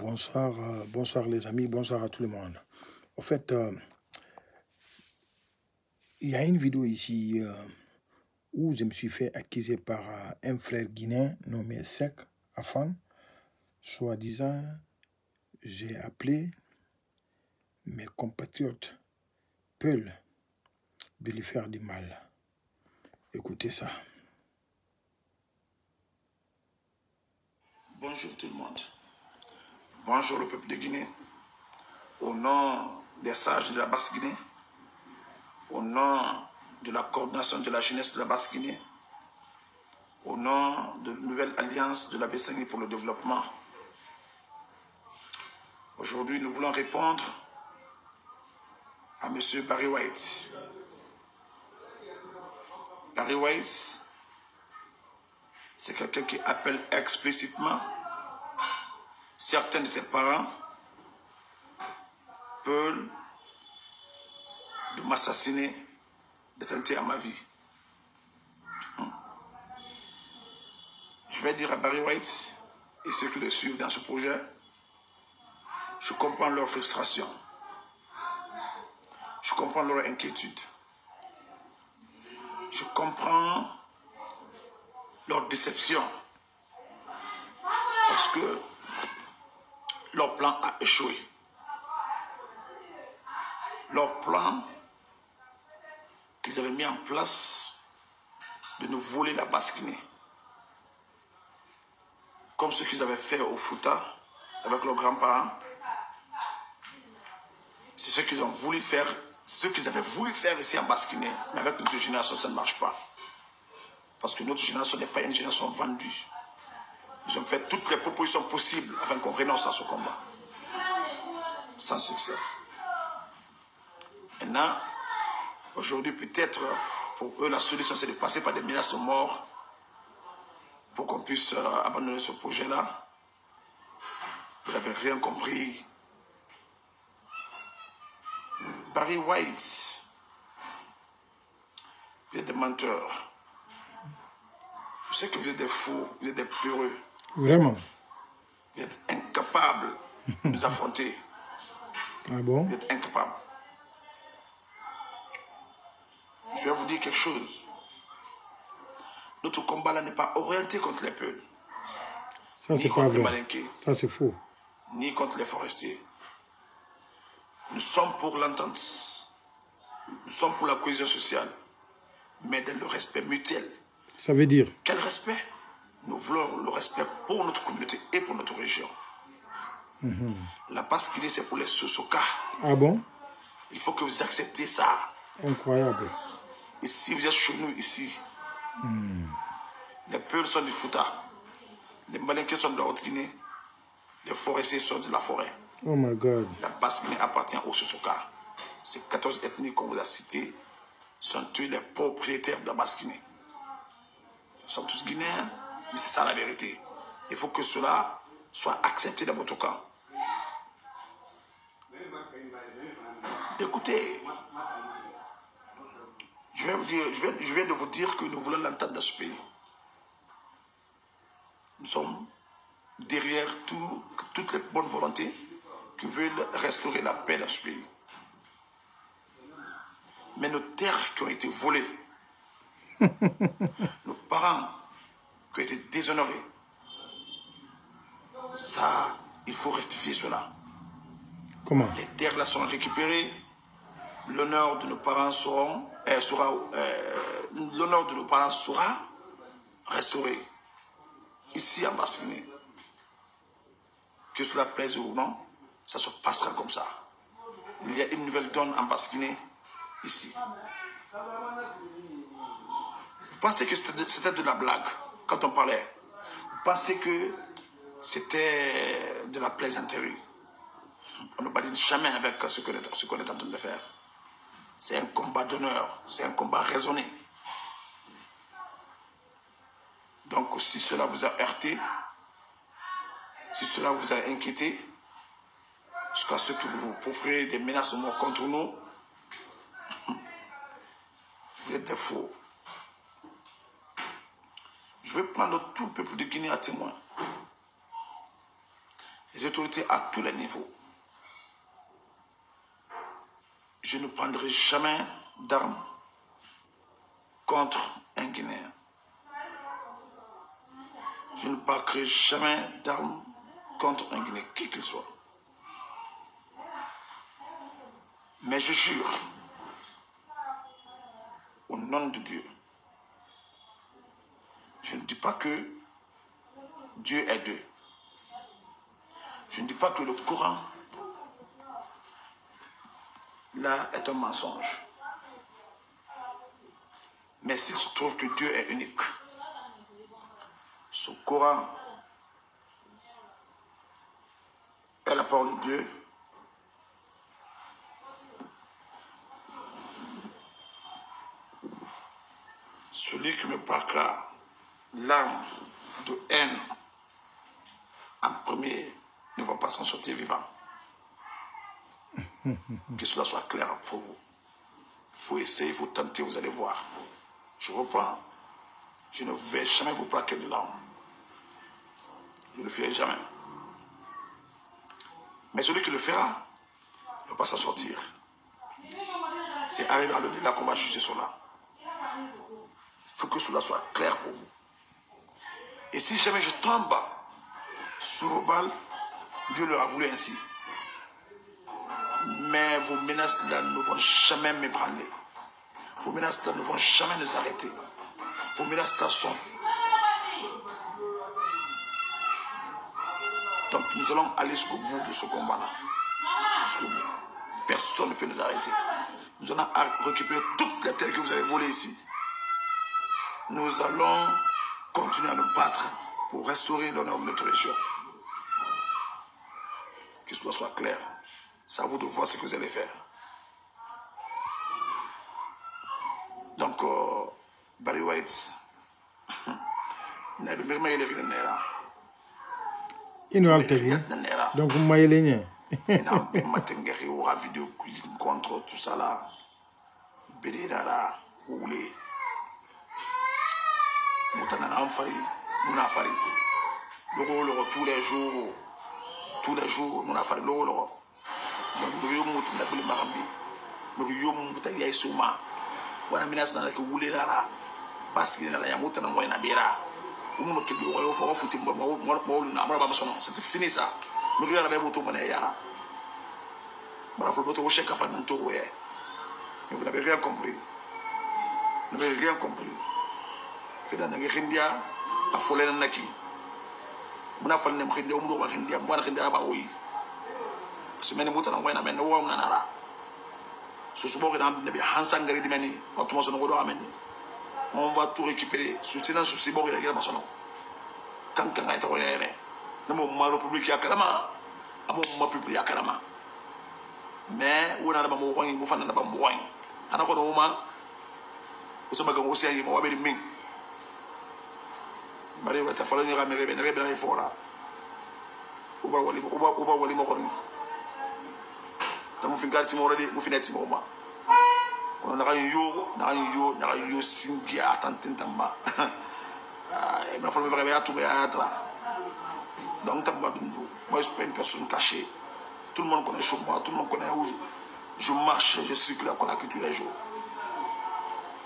Bonsoir, bonsoir les amis, bonsoir à tout le monde. En fait, il y a une vidéo ici où je me suis fait accuser par un frère guinéen nommé Sek Afan. Soi-disant, j'ai appelé mes compatriotes Peul de lui faire du mal. Écoutez ça. Bonjour tout le monde. Bonjour le peuple de Guinée. Au nom des sages de la Basse-Guinée, au nom de la coordination de la jeunesse de la Basse-Guinée, au nom de la nouvelle alliance de la Bessanie pour le développement, aujourd'hui nous voulons répondre à M. Barry White. Barry White, c'est quelqu'un qui appelle explicitement certains de ses parents Peul de m'assassiner, de tenter à ma vie. Je vais dire à Barry White et ceux qui le suivent dans ce projet, je comprends leur frustration, je comprends leur inquiétude, je comprends leur déception parce que leur plan a échoué. Leur plan qu'ils avaient mis en place de nous voler la Basse-Guinée, comme ce qu'ils avaient fait au Fouta avec leurs grands-parents. C'est ce qu'ils ont voulu faire, ce qu'ils avaient voulu faire ici en Basse-Guinée. Mais avec notre génération, ça ne marche pas. Parce que notre génération n'est pas une génération vendue. Ils ont fait toutes les propositions possibles afin qu'on renonce à ce combat. Sans succès. Maintenant, aujourd'hui, peut-être, pour eux, la solution, c'est de passer par des menaces de mort pour qu'on puisse abandonner ce projet-là. Vous n'avez rien compris. Barry White, vous êtes des menteurs. Je sais que vous êtes des fous, vous êtes des peureux. Vraiment? Vous êtes incapables de nous affronter. Ah bon? Vous êtes incapables. Je vais vous dire quelque chose. Notre combat là n'est pas orienté contre les peuples. Ça, c'est pas vrai. Ça, c'est faux. Ni contre les forestiers. Nous sommes pour l'entente. Nous sommes pour la cohésion sociale. Mais dans le respect mutuel. Ça veut dire? Quel respect? Nous voulons le respect pour notre communauté et pour notre région. La Basse-Guinée, c'est pour les Sosoka. Ah bon? Il faut que vous acceptiez ça. Incroyable. Ici, vous êtes chez nous, ici. Les Peuls sont du Fouta. Les Malinqués sont de la Haute-Guinée. Les forestiers sont de la forêt. Oh my God. La Basse-Guinée appartient aux Sosoka. Ces 14 ethnies qu'on vous a citées sont tous les propriétaires de la Basse-Guinée. Nous sommes tous Guinéens, mais c'est ça la vérité. Il faut que cela soit accepté dans votre camp. Écoutez, je viens de vous dire que nous voulons l'entendre dans ce pays. Nous sommes derrière toutes les bonnes volontés qui veulent restaurer la paix dans ce pays. Mais nos terres qui ont été volées, nos parents qui ont été déshonorés, ça, il faut rectifier cela. Comment? Les terres là sont récupérées, l'honneur de nos parents sera restauré ici en Basse-Guinée. Que cela plaise ou non, ça se passera comme ça. Il y a une nouvelle donne en Basse-Guinée ici. Vous pensez que c'était de la blague quand on parlait? Vous pensez que c'était de la plaisanterie? On ne badine jamais avec ce qu'on est en train de faire. C'est un combat d'honneur, c'est un combat raisonné. Donc si cela vous a heurté, si cela vous a inquiété, jusqu'à ce que vous offrez des menaces de mort contre nous, vous êtes des faux. Je vais prendre tout le peuple de Guinée à témoin. les autorités à tous les niveaux. Je ne prendrai jamais d'armes contre un Guinéen. Je ne braquerai jamais d'armes contre un Guinéen, qui qu'il soit. Mais je jure, au nom de Dieu, je ne dis pas que Dieu est Dieu. Je ne dis pas que le Coran, là, est un mensonge. Mais s'il se trouve que Dieu est unique, ce Coran est la parole de Dieu, celui qui me braquera l'arme de haine en premier ne va pas s'en sortir vivant. Que cela soit clair pour vous. Il faut essayer, il faut tenter, vous allez voir. Je reprends. Je ne vais jamais vous braquer de l'arme. Je ne le ferai jamais. Mais celui qui le fera ne va pas s'en sortir. C'est arrivé à l'au-delà qu'on va juger cela. Il faut que cela soit clair pour vous. Et si jamais je tombe sous vos balles, Dieu leur a voulu ainsi. Mais vos menaces là ne vont jamais m'ébranler. Vos menaces là ne vont jamais nous arrêter. Vos menaces là sont. Donc nous allons aller jusqu'au bout de ce combat-là. Jusqu'au bout. Personne ne peut nous arrêter. Nous allons récupérer toutes les terres que vous avez volées ici. Nous allons continuer à nous battre pour restaurer l'honneur de notre région. Que cela soit clair. C'est à vous de voir ce que vous allez faire. Donc, Barry White, il n'a pas de rien. Il nous a altéré. Donc, vous m'avez l'aigné. Il n'a pas de vidéo contre tout ça là. Bédédara, Oulé. Moutanana Amfari, Mounafari. L'euro tous les jours. Tous les jours, Mounafari, l'euro. Nous avons dit Marambi. Nous avons dit Souma. Wana minas na ke wule dara parce que la yamuta na ngoina bera umu ke bi wayo fo futi mo na mara ba sono c'est fini ça nous yara be moto mané yara bravo boto chef ka fa nanto ouais mais vous n'avez rien compris. Vous n'avez rien compris. Fait dans les India a folé na naki muna fal ne mkhinde umdo ba India mo na India ba oui semaine moto na ngoina men wo nganara on va tout récupérer. Soutien sur ces bords, il y a quand on a été royal, la République à Kalama, à mon public à Kalama. Mais on a un moment où on a un moment où on a un moment où on a un moment où on a un moment où on a un moment tamu fingali timoro de mufina timoma kono na yo singi atantentamba et ma femme me tout ya tra donc tamba dundu moi je suis pas une personne cachée, tout le monde connaît chez moi, tout le monde connaît où je marche, je circule à Conakry tous les jours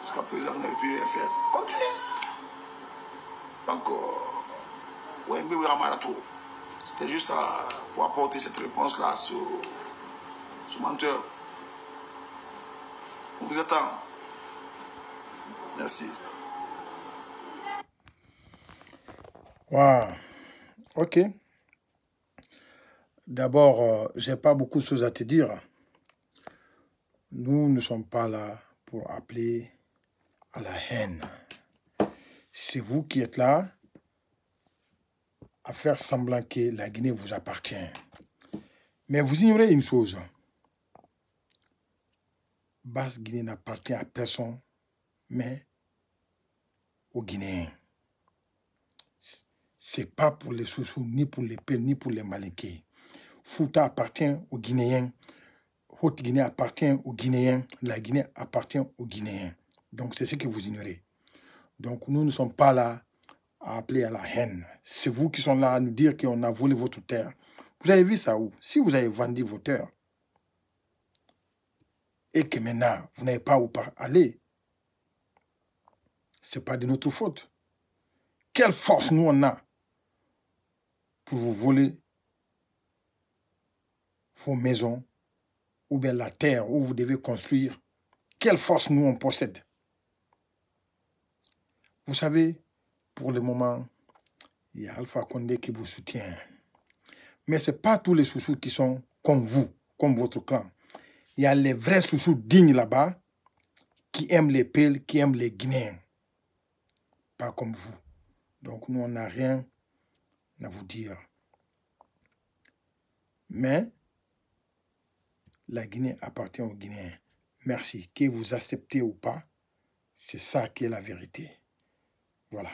jusqu'à présent on n'avait plus rien faire. Continuez donc ouais mais vraiment tout c'était juste pour apporter cette réponse là sur ce menteur. On vous attend. Merci. Wow. Ok. D'abord, j'ai pas beaucoup de choses à te dire. Nous ne sommes pas là pour appeler à la haine. C'est vous qui êtes là à faire semblant que la Guinée vous appartient. Mais vous ignorez une chose. Basse-Guinée n'appartient à personne, mais aux Guinéens. C'est pas pour les Soussous, ni pour les Peuls, ni pour les Malinqués. Fouta appartient aux Guinéens. Haute-Guinée appartient aux Guinéens. La Guinée appartient aux Guinéens. Donc c'est ce que vous ignorez. Donc nous ne sommes pas là à appeler à la haine. C'est vous qui sont là à nous dire qu'on a volé votre terre. Vous avez vu ça où? Si vous avez vendu vos terres et que maintenant, vous n'avez pas où aller, ce n'est pas de notre faute. Quelle force nous on a pour vous voler vos maisons ou bien la terre où vous devez construire? Quelle force nous on possède? Vous savez, pour le moment, il y a Alpha Condé qui vous soutient. Mais ce n'est pas tous les Soussous qui sont comme vous, comme votre clan. Il y a les vrais Soussous dignes là-bas qui aiment les Peuls, qui aiment les Guinéens. Pas comme vous. Donc nous, on n'a rien à vous dire. Mais la Guinée appartient aux Guinéens. Merci. Que vous acceptez ou pas, c'est ça qui est la vérité. Voilà.